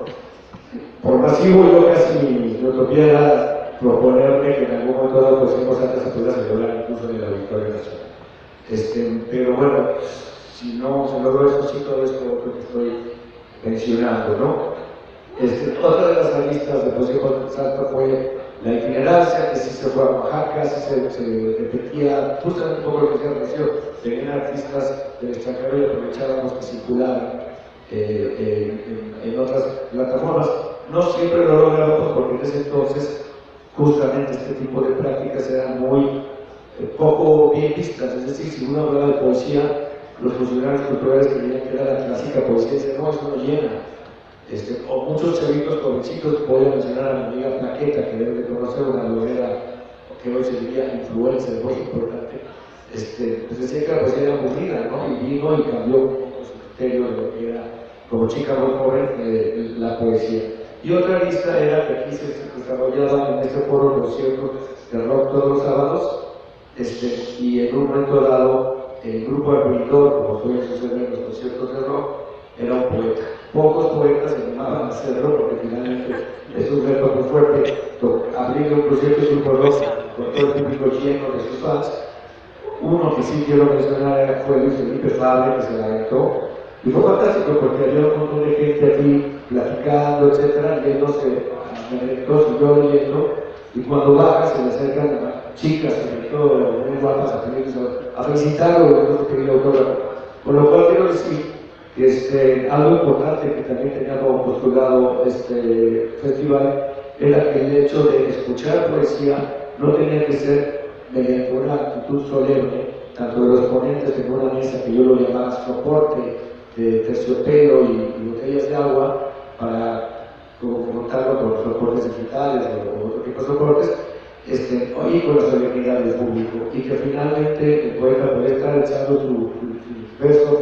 Por masivo, yo casi mi utopía era proponerme que en algún momento dado pues en Voz Alta se pudiera celebrar incluso en el Auditorio Nacional. Pero bueno, si no se logró eso, sí, todo esto que estoy mencionando, ¿no? Otra de las aristas de Poesía en Voz Alta fue la itinerancia, que sí se fue a Oaxaca, sí se repetía, justamente un poco lo que se anunció, tenían artistas del extranjero y aprovechábamos que circularan en otras plataformas. No siempre lo logramos porque en ese entonces justamente este tipo de prácticas eran muy poco bien vistas, es decir, si uno hablaba de poesía, los funcionarios culturales creían que era la clásica poesía y decían, no, eso no llena. O muchos chavitos jovencitos, voy a mencionar a mi amiga Plaqueta, que deben de conocer, una bloguera que hoy se diría influencer, muy importante, pues decía que la poesía era aburrida, ¿no? Y vino y cambió un poco su criterio de lo que era, como chica muy joven, la poesía. Y otra lista era que aquí se desarrollaban en este foro conciertos de rock todos los sábados, y en un momento dado, el grupo armonizador, como suele suceder en los conciertos de rock, era un poeta. Pocos poetas se animaban a hacerlo porque finalmente es un reto muy fuerte. Abrir un concierto es un rock con todo el público lleno de sus fans. Uno que sí quiero mencionar fue Luis Felipe Fabre, que se la aventó. Y fue fantástico porque había un montón de gente aquí platicando, etcétera, yéndose a eventos y yo leyendo. Y cuando baja se le acercan a chicas, sobre todo muy guapas, a felicitarlo de nuestro querido autógrafo. Con lo cual quiero decir algo importante que también tenía como postulado este festival era que el hecho de escuchar poesía no tenía que ser mediante una actitud solemne, tanto de los ponentes en una mesa que yo lo llamaba soporte de terciopelo y botellas de agua para confrontarlo con los soportes digitales o otro tipo de soportes, y con la solemnidad del público, y que finalmente el poeta puede estar echando sus versos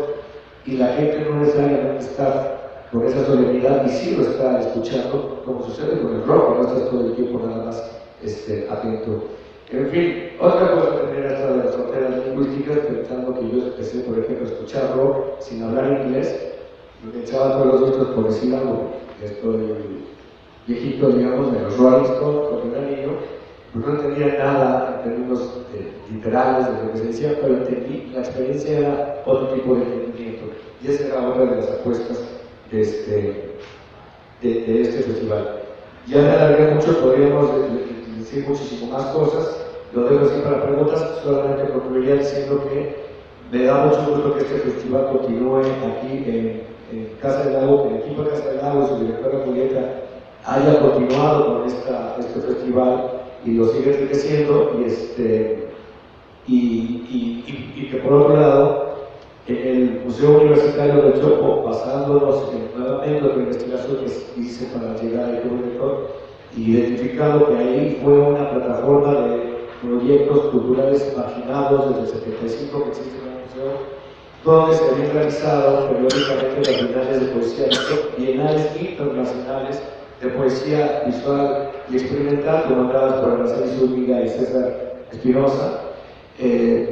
y la gente no necesariamente está con esa solemnidad y sí lo está escuchando, como sucede con el rock, no estás todo el tiempo nada más atento. En fin, otra cosa también era esta de las fronteras lingüísticas, pensando que yo empecé, por ejemplo, a escuchar rock sin hablar inglés, y me echaba todos los discos por decir algo, estoy viejito, digamos, de los Rolling Stones, cuando era niño, pues no entendía nada en términos literales de lo que se decía, pero entendí, la experiencia era otro tipo de entendimiento, y esa era otra de las apuestas de este festival. Ya me alargué mucho, podríamos decir muchísimo más cosas, lo dejo así para preguntas, solamente concluiría diciendo que me da mucho gusto que este festival continúe aquí en Casa del Lago, que el equipo de Casa del Lago y su directora Julieta haya continuado con este festival y lo sigue enriqueciendo, y que por otro lado, en el Museo Universitario de Chopo, basándonos nuevamente en la investigación que hice para llegar al director, identificado que ahí fue una plataforma de proyectos culturales marginados desde el 75 que existe en el museo, donde se habían realizado periódicamente las bienales de poesía, bienales internacionales de poesía visual y experimental, comandadas por Araceli Zúñiga y César Espinosa,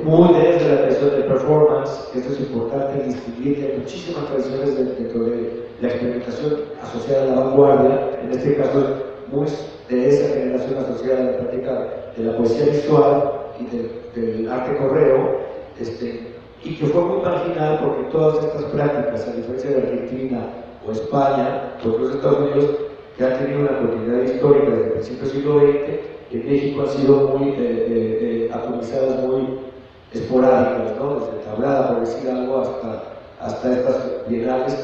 muy desde la tradición del performance. Esto es importante distinguir que hay muchísimas tradiciones dentro de la experimentación asociada a la vanguardia, en este caso muy de esa generación asociada a la práctica de la poesía visual y del arte correo, y que fue muy marginal porque todas estas prácticas, a diferencia de Argentina o España o los Estados Unidos, que han tenido una continuidad histórica desde el principio del siglo XX, en México han sido muy atomizadas, muy esporádicas, ¿no? Desde Tablada, por decir algo, hasta estas bienales,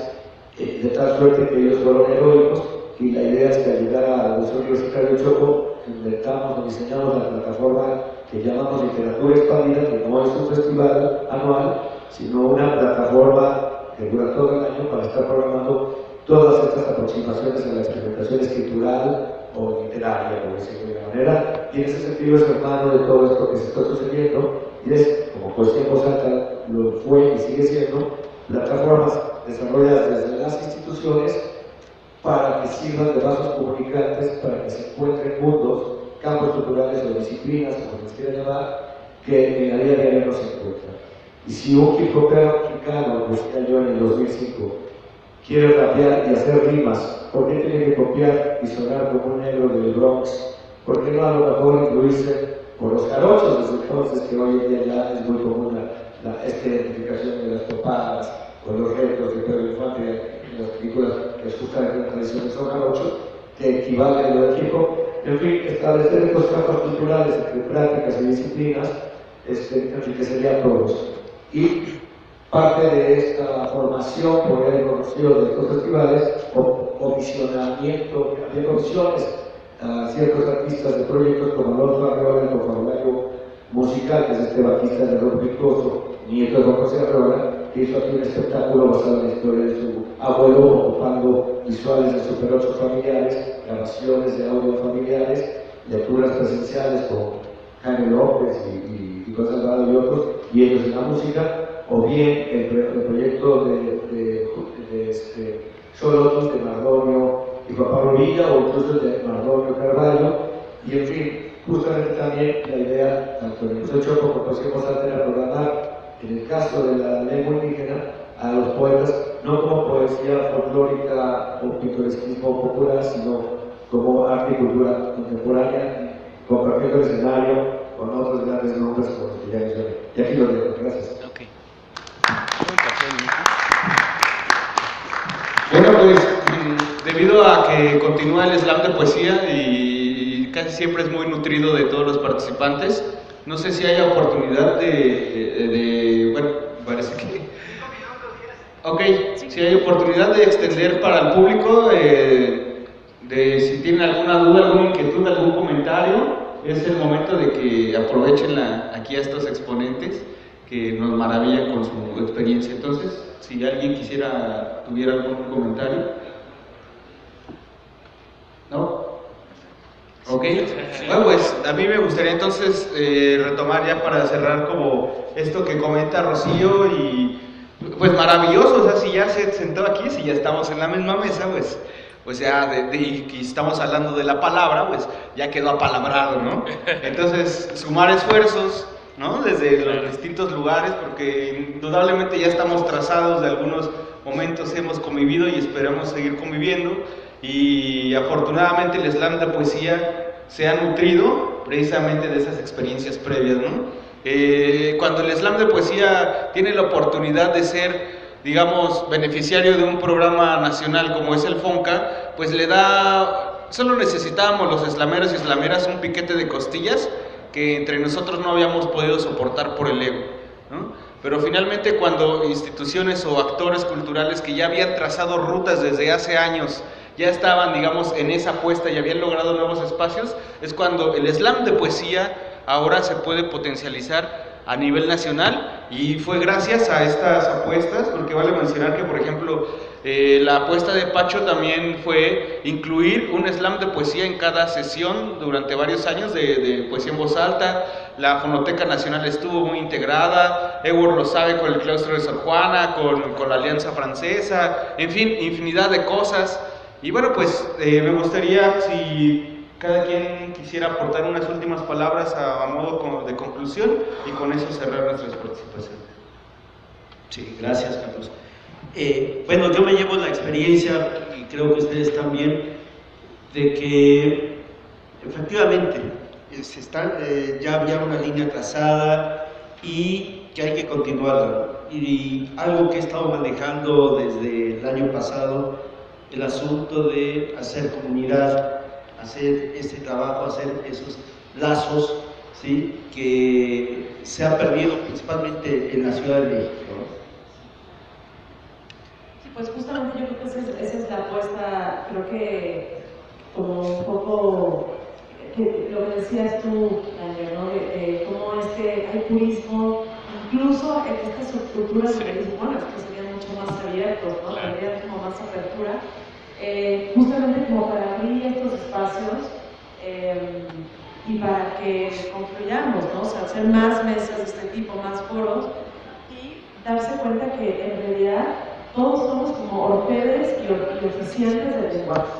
de tal suerte que ellos fueron heroicos, y la idea es que al llegar al Museo Universitario de Chopo inventamos o diseñamos la plataforma que llamamos Literatura Expandida, que no es un festival anual, sino una plataforma que dura todo el año para estar programando todas estas aproximaciones a la experimentación escritural o literaria, por decirlo de alguna manera, y en ese sentido es hermano de todo esto que se está sucediendo, y es, como poesía en voz alta lo fue y sigue siendo, plataformas desarrolladas desde las instituciones para que sirvan de vasos comunicantes, para que se encuentren mundos, campos culturales o disciplinas, como se quiera llamar, que en la vida diaria no se encuentran. Y si un hip hopero mexicano, pues cayó en el 2005, quiere rapear y hacer rimas, ¿por qué tiene que copiar y sonar como un negro del Bronx? ¿Por qué no a lo mejor incluirse por los jarochos desde entonces, que hoy en día ya es muy común esta identificación de las topadas o los retos de Pedro Infante en las películas que es justamente la tradición de son jarochos, que equivale a lo del hip hop? En fin, establecer estos campos culturales entre prácticas y disciplinas enriquecería a todos. Y parte de esta formación, por haber conocido de estos festivales, o visionamiento, que había opciones a ciertos artistas de proyectos como Alonso Arreola, el vocabulario musical, que es este bajista de rock virtuoso, nieto de Juan José Arreola, que hizo aquí un espectáculo basado en la historia de su abuelo, ocupando visuales de Super 8 familiares, grabaciones de audio familiares, lecturas presenciales con Jaime López y Gonzalo Alvarado y otros, y ellos en la música, o bien el proyecto de Xolotus, de Mardonio y Juan Pablo Villa, o incluso el de Mardonio Carvalho, y en fin, justamente también la idea, tanto en el Museo Chopo como en Poesía era programar, en el caso de la lengua indígena, a los poetas, no como poesía folclórica o pintoresquismo popular, sino como arte y cultura contemporánea, compartiendo el escenario con otros grandes nombres como los que ya mencioné. Y aquí lo dejo, gracias. Okay. Bueno, pues debido a que continúa el slam de poesía y casi siempre es muy nutrido de todos los participantes, no sé si hay oportunidad bueno, parece que... Ok, si hay oportunidad de extender para el público, si tienen alguna duda, alguna inquietud, algún comentario, es el momento de que aprovechen aquí a estos exponentes que nos maravillan con su experiencia. Entonces, si alguien tuviera algún comentario. ¿No? Sí, Ok, bueno, pues a mí me gustaría entonces retomar ya para cerrar como esto que comenta Rocío y pues maravilloso, o sea, si ya se sentó aquí, si ya estamos en la misma mesa, pues ya y estamos hablando de la palabra, pues ya quedó apalabrado, ¿no? Entonces, sumar esfuerzos, ¿no? Desde los distintos lugares, porque indudablemente ya estamos trazados de algunos momentos, hemos convivido y esperamos seguir conviviendo. Y afortunadamente el slam de poesía se ha nutrido precisamente de esas experiencias previas, ¿no? Cuando el slam de poesía tiene la oportunidad de ser, digamos, beneficiario de un programa nacional como es el FONCA, pues le da, solo necesitábamos los slameros y slameras un piquete de costillas que entre nosotros no habíamos podido soportar por el ego, ¿no? Pero finalmente cuando instituciones o actores culturales que ya habían trazado rutas desde hace años ya estaban, digamos, en esa apuesta y habían logrado nuevos espacios, es cuando el slam de poesía ahora se puede potencializar a nivel nacional, y fue gracias a estas apuestas, porque vale mencionar que, por ejemplo, la apuesta de Pacho también fue incluir un slam de poesía en cada sesión durante varios años de poesía en voz alta. La Fonoteca Nacional estuvo muy integrada, Ewer lo sabe con el claustro de Sor Juana, con la Alianza Francesa, en fin, infinidad de cosas. Y bueno, pues me gustaría si cada quien quisiera aportar unas últimas palabras a modo de conclusión y con eso cerrar nuestras participaciones. Sí, gracias, Carlos. Bueno, yo me llevo la experiencia, y creo que ustedes también, de que efectivamente ya había una línea trazada y que hay que continuarla. Y algo que he estado manejando desde el año pasado, el asunto de hacer comunidad, hacer ese trabajo, hacer esos lazos, ¿sí?, que se han perdido principalmente en la Ciudad de México, ¿no? Sí, pues justamente yo creo que esa es la apuesta, creo que como un poco lo que decías tú, Daniel, ¿no? De cómo hay turismo, incluso en estas subculturas que dicen, bueno, es que serían mucho más abiertos, ¿no? Tendrían como más apertura, justamente como para abrir estos espacios y para que confluyamos, ¿no? O sea, hacer más mesas de este tipo, más foros, y darse cuenta que en realidad todos somos como orfebres y oficiantes del lenguaje,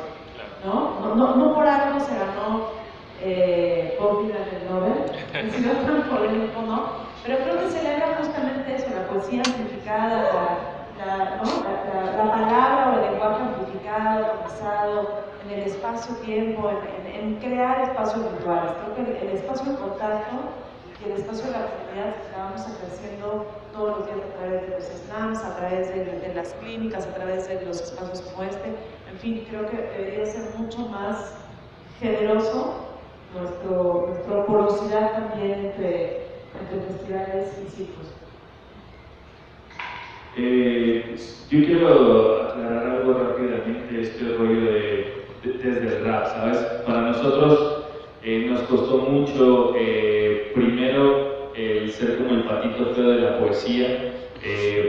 ¿no? No por algo se ganó Bob Dylan el Nobel, sino tan polémico, ¿no? Pero creo que celebra justamente eso, la poesía amplificada, la palabra o el lenguaje amplificado, analizado, en el espacio-tiempo, en crear espacios virtuales. Creo que el espacio de contacto y el espacio de la comunidad que vamos ejerciendo todos los días a través de los slams, a través de las clínicas, a través de los espacios como este. En fin, creo que debería ser mucho más generoso nuestra porosidad también entre festivales y ciclos. Yo quiero aclarar algo rápidamente, este rollo desde el rap, ¿sabes? Para nosotros nos costó mucho, primero, el ser como el patito feo de la poesía,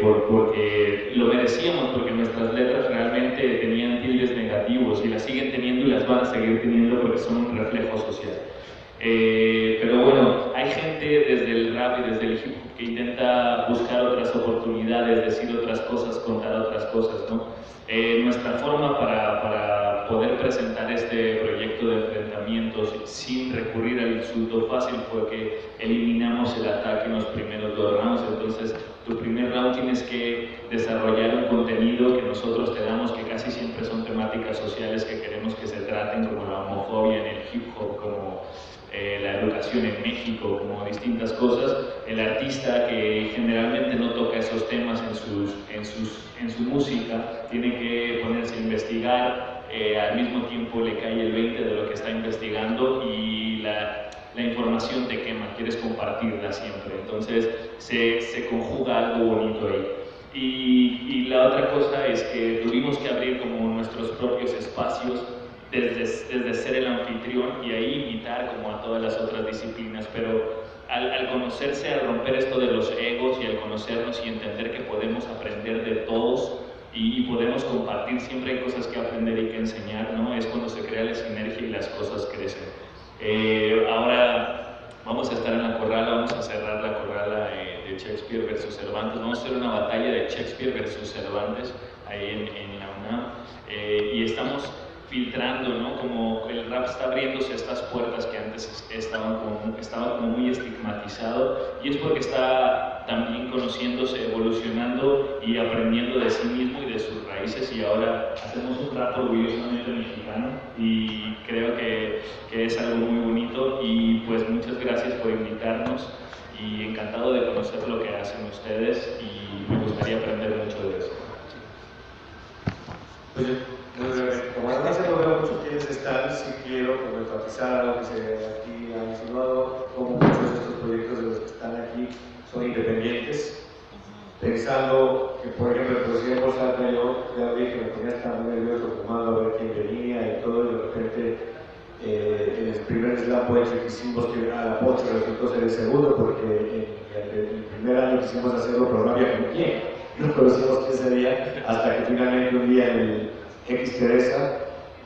porque lo merecíamos, porque nuestras letras realmente tenían tildes negativos y las siguen teniendo y las van a seguir teniendo porque son un reflejo social. Pero bueno, hay gente desde el rap y desde el hip hop que intenta buscar otras oportunidades, decir otras cosas, contar otras cosas, ¿no? Nuestra forma para poder presentar este proyecto de enfrentamientos sin recurrir al insulto fácil fue que eliminamos el ataque en los primeros 2 rounds. Entonces, tu primer round tienes que desarrollar un contenido que nosotros te damos, que casi siempre son temáticas sociales que queremos que se traten, como la homofobia en el hip hop, como la educación en México, como distintas cosas. El artista que generalmente no toca esos temas en su música tiene que ponerse a investigar, al mismo tiempo le cae el 20 de lo que está investigando y la información te quema, quieres compartirla siempre, entonces se conjuga algo bonito ahí. Y la otra cosa es que tuvimos que abrir como nuestros propios espacios desde ser el anfitrión y ahí invitar como a todas las otras disciplinas, pero al conocerse, al romper esto de los egos y al conocernos y entender que podemos aprender de todos y podemos compartir, siempre hay cosas que aprender y que enseñar, ¿no? Es cuando se crea la sinergia y las cosas crecen. Ahora vamos a estar en la Corrala, vamos a cerrar la Corrala de Shakespeare versus Cervantes, vamos a hacer una batalla de Shakespeare versus Cervantes ahí en la UNAM, y estamos filtrando, ¿no? Como el rap está abriéndose estas puertas que antes estaba como muy estigmatizado, y es porque está también conociéndose, evolucionando y aprendiendo de sí mismo y de sus raíces, y ahora hacemos un rap orgullosamente mexicano, y creo que es algo muy bonito. Y pues muchas gracias por invitarnos, y encantado de conocer lo que hacen ustedes, y me gustaría aprender mucho de eso. Como además no veo mucho quienes están, sí quiero enfatizar algo que se aquí ha insinuado, como muchos de estos proyectos de los que están aquí son independientes, pensando que, por ejemplo, el presidente Rosata, yo ya vi que me ponía hasta muy nervioso fumando a ver quién venía y todo, y de repente en el primer slam poetry que hicimos, que a la postre resultó ser el segundo, porque en el primer año quisimos hacerlo, pero no había con quién, no conocíamos quién sería, hasta que finalmente un día en el X Teresa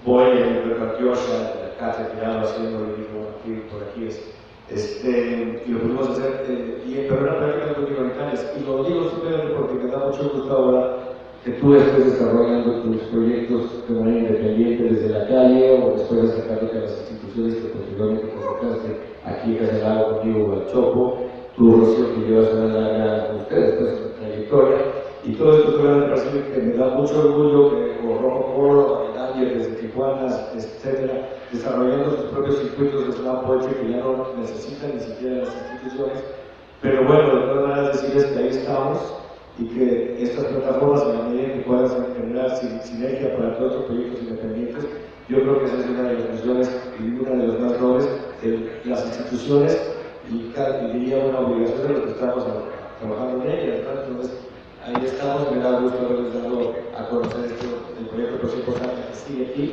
voy y me repartió la casa tirado haciendo y dijo, aquí, por aquí es. Y lo pudimos hacer, pero era prácticamente minoritarias. Y lo digo simplemente porque me da mucho gusto ahora que tú estés desarrollando tus proyectos de manera independiente desde la calle o después de acercarte a las instituciones que posteriormente convocaste aquí en Caselado contigo, al Chopo, tú, Rocío, que llevas una larga con ustedes, pues, trayectoria. Y todo esto me parece que me da mucho orgullo que Rojo Coro, Daniel desde Tijuana, etcétera, desarrollando sus propios circuitos de slam poetry que ya no necesitan ni siquiera las instituciones. Pero bueno, de todas maneras decirles que ahí estamos y que estas plataformas, en la medida en que puedan generar sinergia para todos los proyectos independientes, yo creo que esa es una de las funciones y una de las más nobles de las instituciones y diría una obligación de los que estamos trabajando en ellas, ¿no? Entonces, ahí estamos, me da gusto haberles dado a conocer el proyecto Proceso Santa que sigue aquí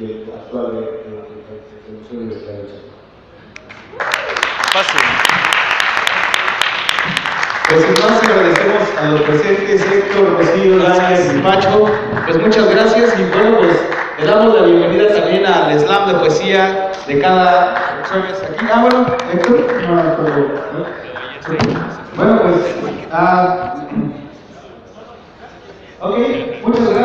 y el actual de Museo Universitario de Chiapas. Pues entonces agradecemos a los presentes, Héctor, Rocío, Daniel y Pacho. Pues muchas gracias, y bueno, pues le damos la bienvenida también al slam de poesía de cada jueves aquí. Bueno, Héctor. Bueno, pues ok, muchas gracias.